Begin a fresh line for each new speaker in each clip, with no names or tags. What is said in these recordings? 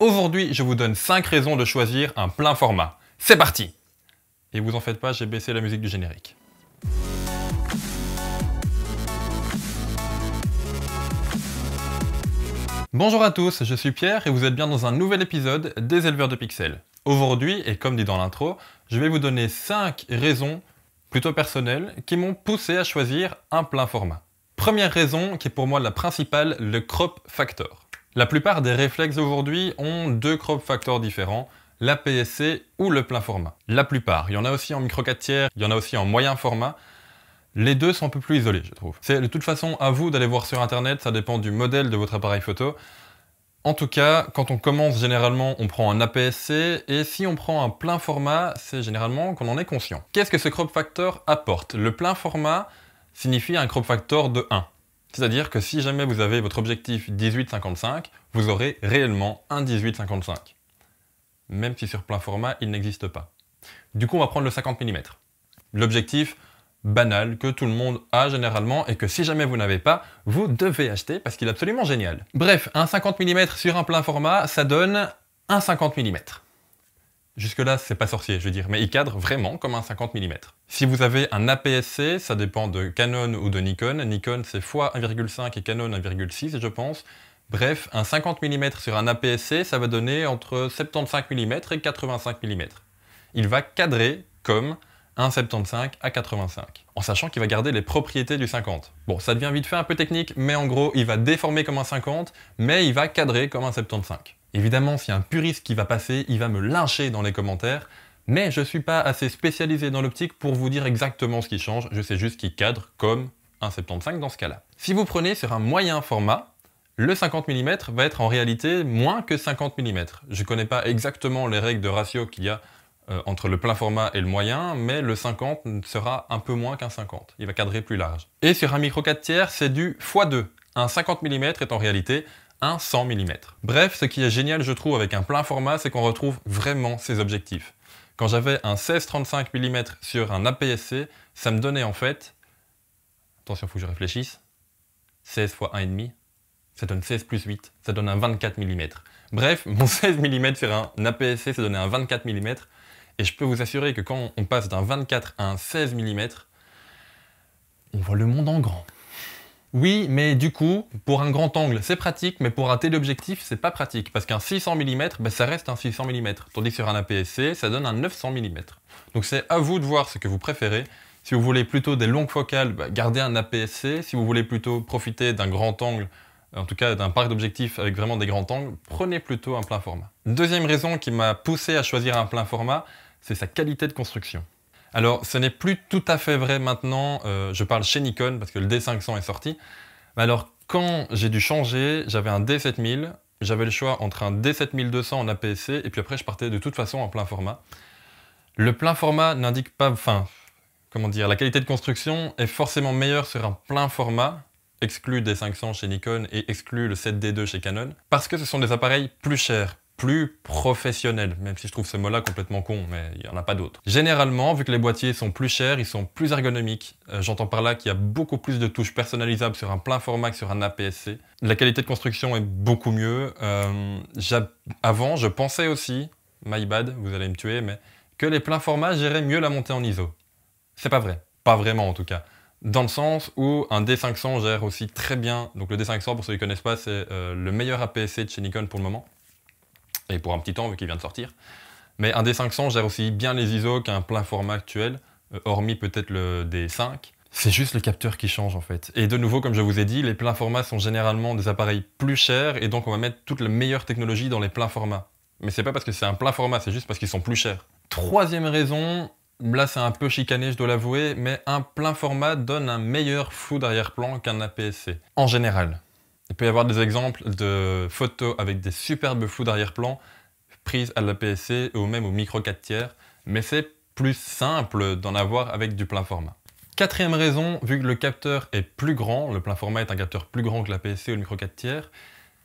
Aujourd'hui, je vous donne 5 raisons de choisir un plein format. C'est parti! Et vous en faites pas, j'ai baissé la musique du générique. Bonjour à tous, je suis Pierre et vous êtes bien dans un nouvel épisode des éleveurs de pixels. Aujourd'hui, et comme dit dans l'intro, je vais vous donner 5 raisons plutôt personnelles qui m'ont poussé à choisir un plein format. Première raison, qui est pour moi la principale, le crop factor. La plupart des réflexes aujourd'hui ont 2 crop factors différents, l'APS-C ou le plein format. La plupart, il y en a aussi en micro 4 tiers, il y en a aussi en moyen format. Les deux sont un peu plus isolés, je trouve. C'est de toute façon à vous d'aller voir sur internet, ça dépend du modèle de votre appareil photo. En tout cas, quand on commence, généralement, on prend un APS-C, et si on prend un plein format, c'est généralement qu'on en est conscient. Qu'est-ce que ce crop factor apporte? Le plein format signifie un crop factor de 1. C'est-à-dire que si jamais vous avez votre objectif 18-55, vous aurez réellement un 18-55. Même si sur plein format, il n'existe pas. Du coup, on va prendre le 50 mm. L'objectif banal que tout le monde a généralement et que si jamais vous n'avez pas, vous devez acheter parce qu'il est absolument génial. Bref, un 50 mm sur un plein format, ça donne un 50 mm. Jusque-là, c'est pas sorcier, je veux dire, mais il cadre vraiment comme un 50 mm. Si vous avez un APS-C, ça dépend de Canon ou de Nikon. Nikon, c'est x1,5 et Canon 1,6, je pense. Bref, un 50 mm sur un APS-C, ça va donner entre 75 mm et 85 mm. Il va cadrer comme un 75 à 85, en sachant qu'il va garder les propriétés du 50. Bon, ça devient vite fait un peu technique, mais en gros, il va déformer comme un 50, mais il va cadrer comme un 75. Évidemment, s'il y a un puriste qui va passer, il va me lyncher dans les commentaires, mais je suis pas assez spécialisé dans l'optique pour vous dire exactement ce qui change, je sais juste qu'il cadre comme un 75 dans ce cas-là. Si vous prenez sur un moyen format, le 50 mm va être en réalité moins que 50 mm. Je connais pas exactement les règles de ratio qu'il y a entre le plein format et le moyen, mais le 50 sera un peu moins qu'un 50. Il va cadrer plus large. Et sur un micro 4 tiers, c'est du x2. Un 50 mm est en réalité un 100 mm. Bref, ce qui est génial, je trouve, avec un plein format, c'est qu'on retrouve vraiment ses objectifs. Quand j'avais un 16-35 mm sur un APS-C, ça me donnait en fait... Attention, il faut que je réfléchisse. 16 x 1,5, ça donne 16 plus 8, ça donne un 24 mm. Bref, mon 16 mm sur un APS-C, ça donnait un 24 mm. Et je peux vous assurer que quand on passe d'un 24 à un 16 mm, on voit le monde en grand. Oui, mais du coup, pour un grand angle, c'est pratique, mais pour un téléobjectif, c'est pas pratique. Parce qu'un 600 mm, ben, ça reste un 600 mm. Tandis que sur un APS-C, ça donne un 900 mm. Donc c'est à vous de voir ce que vous préférez. Si vous voulez plutôt des longues focales, ben, gardez un APS-C. Si vous voulez plutôt profiter d'un grand angle, en tout cas d'un parc d'objectifs avec vraiment des grands angles, prenez plutôt un plein format. Deuxième raison qui m'a poussé à choisir un plein format, c'est sa qualité de construction. Alors, ce n'est plus tout à fait vrai maintenant, je parle chez Nikon parce que le D500 est sorti. Mais alors, quand j'ai dû changer, j'avais un D7000, j'avais le choix entre un D7200 en APS-C et puis après je partais de toute façon en plein format. Le plein format n'indique pas, comment dire, la qualité de construction est forcément meilleure sur un plein format, exclu D500 chez Nikon et exclu le 7D2 chez Canon, parce que ce sont des appareils plus chers, plus professionnels, même si je trouve ce mot-là complètement con, mais il n'y en a pas d'autres. Généralement, vu que les boîtiers sont plus chers, ils sont plus ergonomiques. J'entends par là qu'il y a beaucoup plus de touches personnalisables sur un plein format que sur un APS-C. La qualité de construction est beaucoup mieux. Avant, je pensais aussi, my bad, vous allez me tuer, mais que les pleins formats géraient mieux la montée en ISO. C'est pas vrai. Pas vraiment en tout cas. Dans le sens où un D500 gère aussi très bien, donc le D500 pour ceux qui ne connaissent pas, c'est le meilleur APS-C de chez Nikon pour le moment, et pour un petit temps vu qu'il vient de sortir. Mais un D500 gère aussi bien les ISO qu'un plein format actuel, hormis peut-être le D5. C'est juste le capteur qui change en fait. Et de nouveau, comme je vous ai dit, les pleins formats sont généralement des appareils plus chers, et donc on va mettre toute la meilleure technologie dans les pleins formats. Mais c'est pas parce que c'est un plein format, c'est juste parce qu'ils sont plus chers. Troisième raison, là c'est un peu chicané, je dois l'avouer, mais un plein format donne un meilleur flou d'arrière-plan qu'un APS-C, en général. Il peut y avoir des exemples de photos avec des superbes flous d'arrière-plan prises à l'APS-C ou même au micro 4 tiers, mais c'est plus simple d'en avoir avec du plein format. Quatrième raison, vu que le capteur est plus grand, le plein format est un capteur plus grand que l'APS-C ou le micro 4 tiers,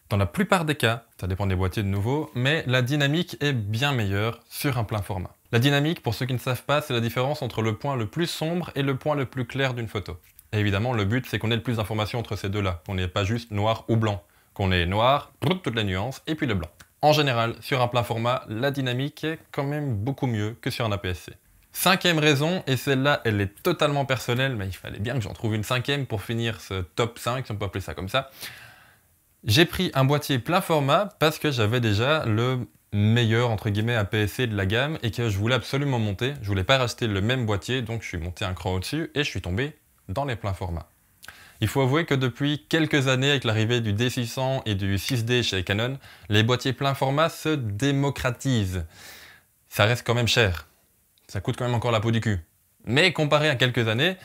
dans la plupart des cas, ça dépend des boîtiers de nouveau, mais la dynamique est bien meilleure sur un plein format. La dynamique, pour ceux qui ne savent pas, c'est la différence entre le point le plus sombre et le point le plus clair d'une photo. Et évidemment, le but, c'est qu'on ait le plus d'informations entre ces deux-là, qu'on n'ait pas juste noir ou blanc, qu'on ait noir, toutes les nuances, et puis le blanc. En général, sur un plein format, la dynamique est quand même beaucoup mieux que sur un APS-C. Cinquième raison, et celle-là, elle est totalement personnelle, mais il fallait bien que j'en trouve une cinquième pour finir ce top 5, si on peut appeler ça comme ça. J'ai pris un boîtier plein format parce que j'avais déjà le meilleur, entre guillemets, APS-C de la gamme et que je voulais absolument monter. Je voulais pas racheter le même boîtier, donc je suis monté un cran au-dessus et je suis tombé dans les pleins formats. Il faut avouer que depuis quelques années, avec l'arrivée du D600 et du 6D chez Canon, les boîtiers plein format se démocratisent. Ça reste quand même cher. Ça coûte quand même encore la peau du cul. Mais comparé à quelques années,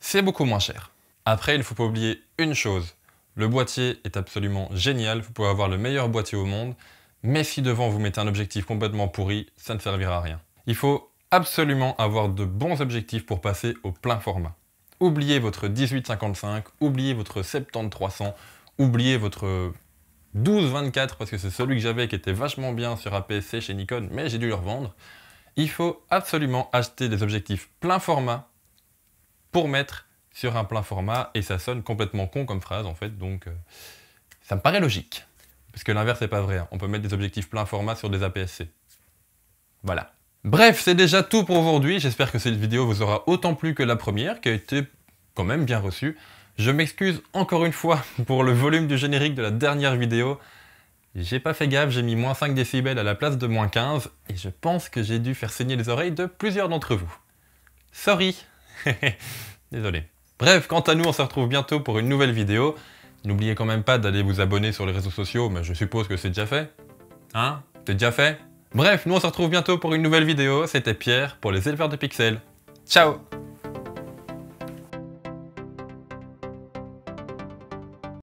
c'est beaucoup moins cher. Après, il ne faut pas oublier une chose. Le boîtier est absolument génial, vous pouvez avoir le meilleur boîtier au monde, mais si devant vous mettez un objectif complètement pourri, ça ne servira à rien. Il faut absolument avoir de bons objectifs pour passer au plein format. Oubliez votre 18-55, oubliez votre 70-300, oubliez votre 12-24 parce que c'est celui que j'avais qui était vachement bien sur APS-C chez Nikon, mais j'ai dû le revendre. Il faut absolument acheter des objectifs plein format pour mettre sur un plein format et ça sonne complètement con comme phrase en fait, donc ça me paraît logique. Parce que l'inverse n'est pas vrai, hein. On peut mettre des objectifs plein format sur des APS-C. Voilà. Bref, c'est déjà tout pour aujourd'hui. J'espère que cette vidéo vous aura autant plu que la première, qui a été quand même bien reçue. Je m'excuse encore une fois pour le volume du générique de la dernière vidéo. J'ai pas fait gaffe, j'ai mis moins 5 décibels à la place de moins 15, et je pense que j'ai dû faire saigner les oreilles de plusieurs d'entre vous. Sorry. Désolé. Bref, quant à nous, on se retrouve bientôt pour une nouvelle vidéo. N'oubliez quand même pas d'aller vous abonner sur les réseaux sociaux, mais je suppose que c'est déjà fait. Hein? C'est déjà fait? Bref, nous on se retrouve bientôt pour une nouvelle vidéo. C'était Pierre pour les éleveurs de pixels. Ciao!